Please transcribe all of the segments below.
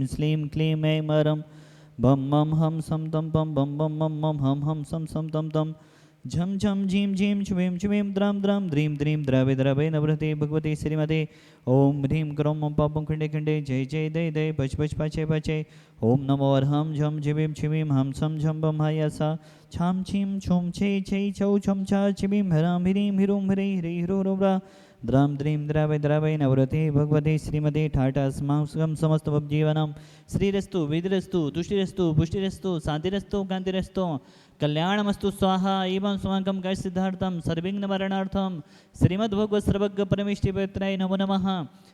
श्लीं क्लीं ऐं मरं बम मम हम सम तम पम बम बम मम मम हम सम तम तम झम झम झीम झीम छुवीं छुवीं द्राम द्राम द्रीं द्रीं द्रवे द्रवे नवृते भगवती श्रीमते ओम ह्रीं क्रों मम पापं खंडे खंडे जय जय दय दय पच पच पचे पचे ओम नमो अर्हं झम झिवीं छिवीं हम सम झम बम हायसा छाम छीम छुम छे छे छौ छम छा छिवीं हरां हिरीं हिरूं हरे हरे हिरो रोब्रा द्राम द्रीं द्रावय द्रावय नवरते भगवते श्रीमते ठाटा समासम समस्त जीवनम श्रीरस्तु विदरस्तु तुष्टिरस्तु पुष्टिरस्तु शांतिरस्तु कांतिरस्तु कल्याणमस्तु स्वाहा एवं स्वांगम काय सिद्धार्थम सर्विघ्न मरणार्थम श्रीमद्भगवत सर्वज्ञ परमेष्टि पवित्राय नमो नमः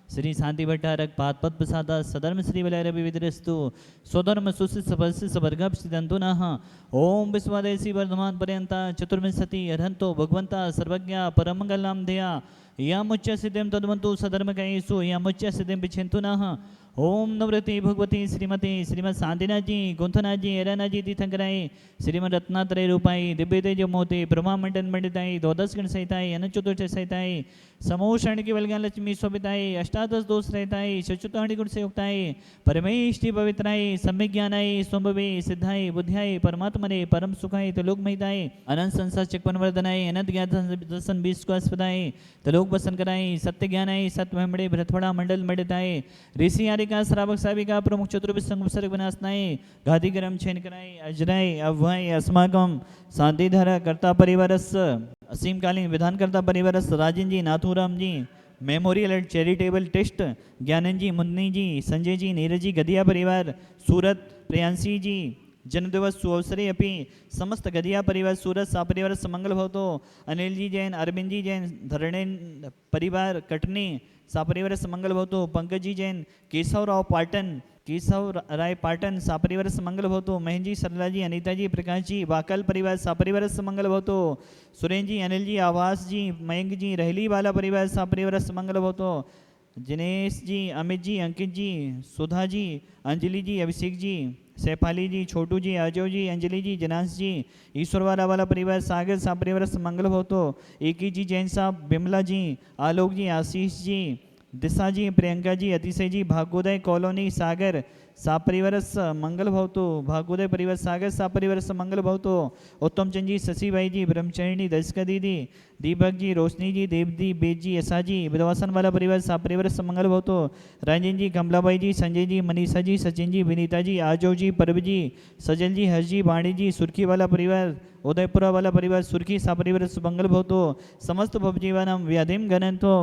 श्री शांति भट्टारक पाद पद प्रसाद सधर्म श्री वलयरवि विदरस्तु स्वधर्म सुशिष्ट सपस्य सवर्गप सिद्धंतुनः ओम विश्वदेशी वर्धमान पर्यंता चतुर्विंशति अर्हंतो भगवंता सर्वज्ञ परमंगलम ध्येया यामुच्च सिद्धिं तद्वन्तु सधर्मकैषु यामुच्च सिद्धिं पिछन्तु नः ओम नवरती भगवती श्रीमती श्रीमद शांतिनाथजी गुंथनाथजी एरानाजी तीर्थंकराय श्रीमद रत्नात्रय रूपाई दिव्य तेज मोती ब्रह्मा मंडन मंडिताई द्वादश गण सहिताई अनचतुर्थ सहिताई समूषण की बलगान लक्ष्मी शोभिताई अष्टादश दोष रहताई चतुर्थाणी गुण से युक्ताई परमेष्टि पवित्राई सम्यक ज्ञानाई स्वंभवे सिद्धाई बुद्ध्याई परमात्मने परम सुखाई तलोक महिताई अनंत संसार चक्वन वर्धनाई अनंत ज्ञान दर्शन बीस को अस्पदाई तलोक बसन कराई सत्य ज्ञानाई सत्वमड़े भ्रतवड़ा मंडल मंडिताई ऋषि का श्रावक साविका प्रमुख चतुर्भिज संवत्सरक विनाशनाय गादी गरम छेन कराय अजराय अव्वय अस्माकम शांतिधर कर्ता परिवारस असीमकालीन विधानकर्ता परिवारस Rajan ji Nathuram ji memorial and charitable trust Gyanand ji Munni ji Sanjay ji Neeraj ji Gadia परिवार सूरत प्रियांशी जी जन्मदिवस सुअवसरे अपि समस्त गदिया परिवार सूरत सापरिवार समंगल भवतो अनिल जी जैन अरविंद जी जैन धरणेन परिवार कटनी सापरिवार समंगल भवतो पंकज जी जैन केशव राय पाटन सापरिवार समंगल भवतो महेंद्र जी सरला जी अनीता जी प्रकाश जी वाकल परिवार सापरिवार समंगल भवतो सुरेंद्र जी अनिल जी आवास जी मयंक जी रहली वाला परिवार सापरिवार समंगल भवतो जिनेश जी अमित जी अंकित जी सुधा जी अंजलि जी अभिषेक जी सैफाली जी छोटू जी अजय जी अंजलि जी जनास जी ईश्वरवाला वाला परिवार सागर सा परिवार मंगल भवतो एकी जी जैन साहब बिमला जी आलोक जी आशीष जी दिशा जी प्रियंका जी अतिशय जी भागोदय कॉलोनी सागर सापरिवारस मंगल भवतो भागोदय परिवार सागर सापरिवारस मंगल भवतो उत्तम चंद जी शशि भाई जी ब्रह्मचरणी दर्शका दीदी दीपक जी रोशनी जी देवदी बेद जी यशा जी विधवासन वाला परिवार सापरिवारस मंगल भवतो रंजन जी कमलाबाई जी संजय जी मनीषा जी सचिन जी विनीता जी आजो जी परब जी सजल जी हर्ष जी वाणी जी सुर्खी वाला परिवार उदयपुरा वाला परिवार सुर्खी सापरिवार मंगल भवतो समस्त भवजीवानम व्याधिम घनंतो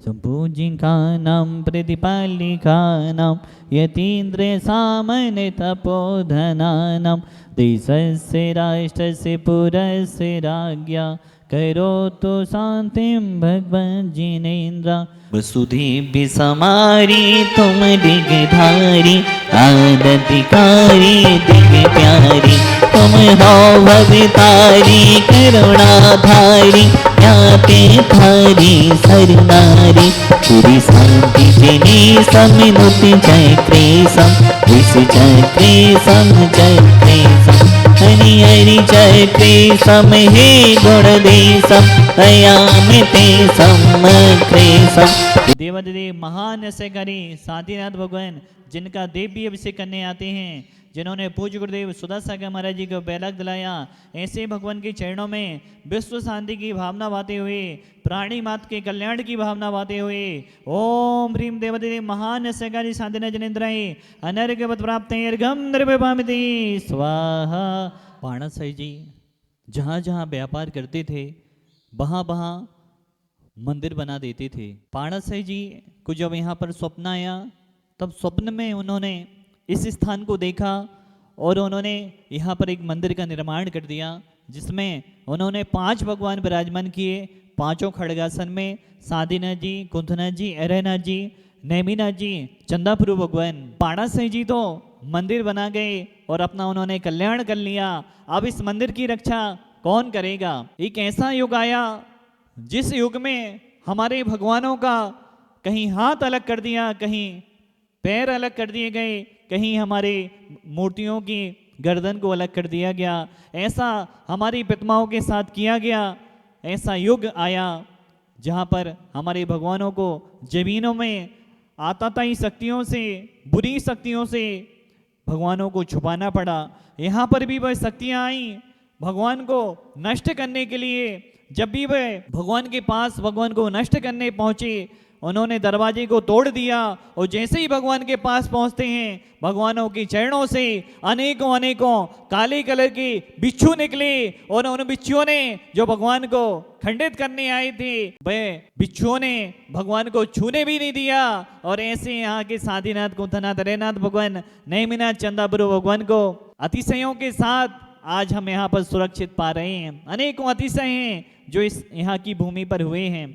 संपूजिकानां प्रतिपालिकानां यतीन्द्र सामने तपोधनानां देशस्य राष्ट्रस्य पुरस्य राज्ञा करोतु शांतिं भगवन् जिनेन्द्र वसुधेभ्य समारी तुम दिगधारी आदतिकारी दिग प्यारी तुम हो भवतारी करुणाधारी ज्ञाते थारी सरनारी पूरी शांति जिनी समिनुति चक्रे सम विष चक्रे सम चक्रे सम हरि हरि चक्रे सम हे गुण दे सम अयामिते समक्रे सम देवादिदेव महान ऐसेकारी शांतिनाथ भगवान जिनका देवी अभिषेक करने आते हैं जिन्होंने पूज्य गुरुदेव सुधा सागर महाराज जी को बैलक दिलाया ऐसे भगवान के चरणों में विश्व शांति की भावना बाते हुए प्राणी मात के कल्याण की भावना बाते हुए ओम ह्रीम देवदेव महान ऐसेकारी शांतिनाथ जनेन्द्राय अनर्घवत प्राप्त अर्घम निर्विभामिति स्वाहा। पाणा साई जी जहाँ जहाँ व्यापार करते थे वहाँ वहाँ मंदिर बना देते थे। पाणा साई जी को जब यहाँ पर स्वप्न आया तब स्वप्न में उन्होंने इस स्थान को देखा और उन्होंने यहाँ पर एक मंदिर का निर्माण कर दिया जिसमें उन्होंने 5 भगवान विराजमान किए, पांचों खड़गासन में साधीनाथ जी, कुंथनाथ जी, एरनाथ जी, नेमिनाथ जी, चंदापुर भगवान। पाणा साई जी तो मंदिर बना गए और अपना उन्होंने कल्याण कर लिया। अब इस मंदिर की रक्षा कौन करेगा? एक ऐसा युग आया जिस युग में हमारे भगवानों का कहीं हाथ अलग कर दिया, कहीं पैर अलग कर दिए गए, कहीं हमारे मूर्तियों की गर्दन को अलग कर दिया गया। ऐसा हमारी प्रतिमाओं के साथ किया गया। ऐसा युग आया जहाँ पर हमारे भगवानों को जमीनों में आताताई शक्तियों से, बुरी शक्तियों से भगवानों को छुपाना पड़ा। यहाँ पर भी वह शक्तियाँ आई भगवान को नष्ट करने के लिए। जब भी वे भगवान के पास भगवान को नष्ट करने पहुंचे, उन्होंने दरवाजे को तोड़ दिया और जैसे ही भगवान के पास पहुंचते हैं, भगवानों के चरणों से अनेकों अनेकों काले कलर के बिच्छू निकले और उन बिच्छुओं ने जो भगवान को खंडित करने आए थे, वे बिच्छुओं ने भगवान को छूने भी नहीं दिया। और ऐसे यहाँ के साधीनाथ कुंथनाथ हरेनाथ भगवान नेमिनाथ चंदापुर भगवान को अतिशयों के साथ आज हम यहाँ पर सुरक्षित पा रहे हैं। अनेकों अतिशय हैं जो इस यहाँ की भूमि पर हुए हैं।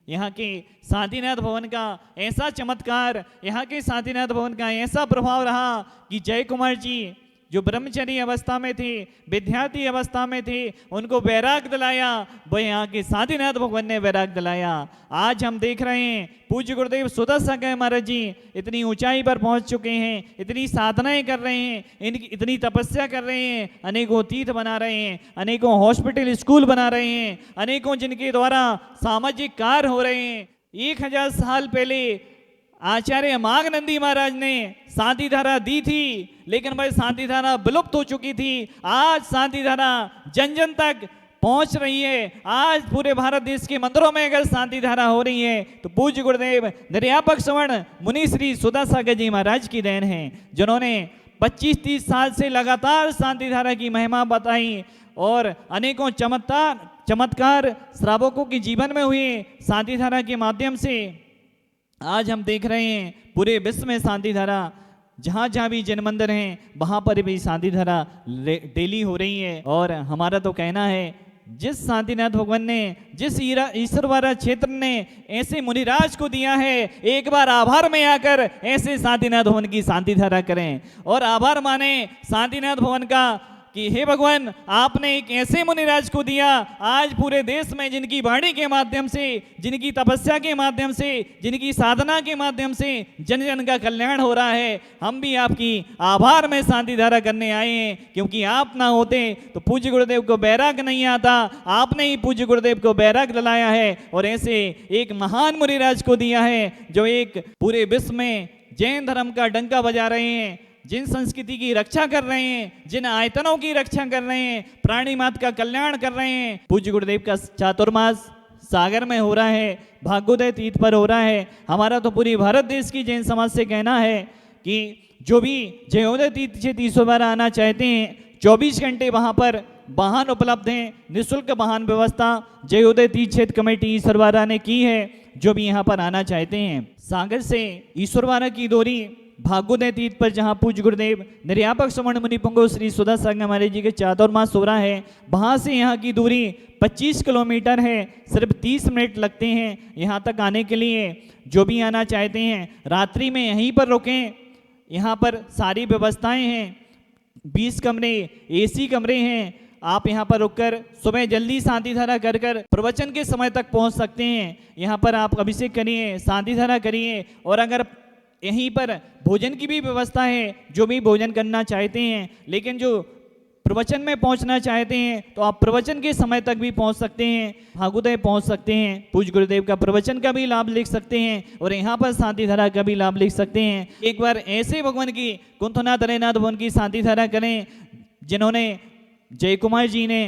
यहाँ के साधीनाथ भवन का ऐसा चमत्कार, यहाँ के साधीनाथ भवन का ऐसा प्रभाव रहा कि जय कुमार जी जो ब्रह्मचारी अवस्था में थे, विद्यार्थी अवस्था में थे, उनको वैराग दिलाया, वो यहाँ के साधीनाथ भगवान ने वैराग दिलाया। आज हम देख रहे हैं पूज्य गुरुदेव सुदर्शन महाराज जी इतनी ऊंचाई पर पहुंच चुके हैं, इतनी साधनाएं कर रहे हैं, इतनी तपस्या कर रहे हैं, अनेकों तीर्थ बना रहे हैं, अनेकों हॉस्पिटल स्कूल बना रहे हैं, अनेकों जिनके द्वारा सामाजिक कार्य हो रहे हैं। 1000 साल पहले आचार्य माघनंदी महाराज ने शांति धारा दी थी, लेकिन वह शांति धारा विलुप्त हो चुकी थी। आज शांति धारा जन जन तक पहुंच रही है। आज पूरे भारत देश के मंदिरों में अगर शांति धारा हो रही है तो पूज्य गुरुदेव निर्यापक स्वर्ण मुनि श्री सुदासागर जी महाराज की देन है, जिन्होंने 25-30 साल से लगातार शांति धारा की महिमा बताई और अनेकों चमत्कार श्रावकों के जीवन में हुए शांति धारा के माध्यम से। आज हम देख रहे हैं पूरे विश्व में शांति धारा, जहाँ जहाँ भी जैन मंदिर हैं वहाँ पर भी शांति धारा डेली हो रही है। और हमारा तो कहना है जिस शांतिनाथ भगवान ने, जिस ईश्वरवारा क्षेत्र ने ऐसे मुनिराज को दिया है, एक बार आभार में आकर ऐसे शांतिनाथ भवन की शांति धारा करें और आभार माने शांतिनाथ भवन का कि हे भगवान आपने एक ऐसे मुनिराज को दिया आज पूरे देश में, जिनकी वाणी के माध्यम से, जिनकी तपस्या के माध्यम से, जिनकी साधना के माध्यम से जन जन का कल्याण हो रहा है। हम भी आपकी आभार में शांति धारा करने आए हैं, क्योंकि आप ना होते तो पूज्य गुरुदेव को बैराग नहीं आता। आपने ही पूज्य गुरुदेव को बैराग दिलाया है और ऐसे एक महान मुनिराज को दिया है जो एक पूरे विश्व में जैन धर्म का डंका बजा रहे हैं, जिन संस्कृति की रक्षा कर रहे हैं, जिन आयतनों की रक्षा कर रहे हैं, प्राणी मात्र का कल्याण कर रहे हैं। पूज्य गुरुदेव का चातुर्मास सागर में हो रहा है, भाग्योदय तीर्थ पर हो रहा है। हमारा तो पूरी भारत देश की जैन समाज से कहना है कि जो भी जयोदय तीर्थ से 300 बार आना चाहते हैं, 24 घंटे वहाँ पर वाहन उपलब्ध हैं, निःशुल्क वाहन व्यवस्था जयोदय तीर्थ क्षेत्र कमेटी ईश्वरवारा ने की है। जो भी यहाँ पर आना चाहते हैं, सागर से ईश्वरवारा की डोरी भाग्योदय तीर्थ पर जहाँ पूज्य गुरुदेव निर्यापक स्वर्ण मुनि पुंगव श्री सुदर्शन महाराज जी के चातुर्मास हो रहा है, वहाँ से यहाँ की दूरी 25 किलोमीटर है। सिर्फ 30 मिनट लगते हैं यहाँ तक आने के लिए। जो भी आना चाहते हैं रात्रि में यहीं पर रुकें, यहाँ पर सारी व्यवस्थाएं हैं, 20 कमरे AC कमरे हैं। आप यहाँ पर रुककर सुबह जल्दी शांति धारा कर प्रवचन के समय तक पहुँच सकते हैं। यहाँ पर आप अभिषेक करिए, शांति धारा करिए और अगर यहीं पर भोजन की भी व्यवस्था है, जो भी भोजन करना चाहते हैं, लेकिन जो प्रवचन में पहुंचना चाहते हैं तो आप प्रवचन के समय तक भी पहुंच सकते हैं, भाग्योदय पहुंच सकते हैं, पूज्य गुरुदेव का प्रवचन का भी लाभ ले सकते हैं और यहाँ पर शांति धारा का भी लाभ ले सकते हैं। एक बार ऐसे भगवान की कुंथनाथ हरेनाथ भवन की शांति धारा करें, जिन्होंने जय कुमार जी ने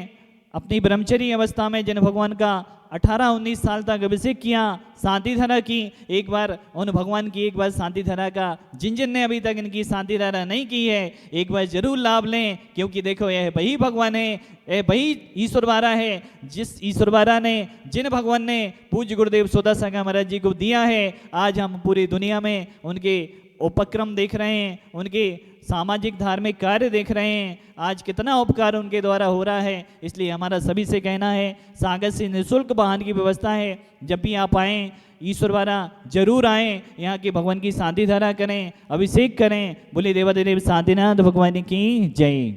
अपनी ब्रह्मचर्य अवस्था में जिन भगवान का 18-19 साल तक अभिषेक किया, शांति धारा की। एक बार उन भगवान की एक बार शांति धारा का जिन जिन ने अभी तक इनकी शांति धारा नहीं की है, एक बार जरूर लाभ लें, क्योंकि देखो यह वही भगवान है, यह वही ईश्वरवारा है, जिस ईश्वरवारा ने, जिन भगवान ने पूज्य गुरुदेव सुदर्शन महाराज जी को दिया है। आज हम पूरी दुनिया में उनके उपक्रम देख रहे हैं, उनके सामाजिक धार्मिक कार्य देख रहे हैं, आज कितना उपकार उनके द्वारा हो रहा है। इसलिए हमारा सभी से कहना है, सागर से निःशुल्क वाहन की व्यवस्था है, जब भी आप आएँ ईश्वरवारा जरूर आएँ, यहाँ के भगवान की शांति धारा करें, अभिषेक करें। बोले देवादेव शांतिनाथ भगवान की जय।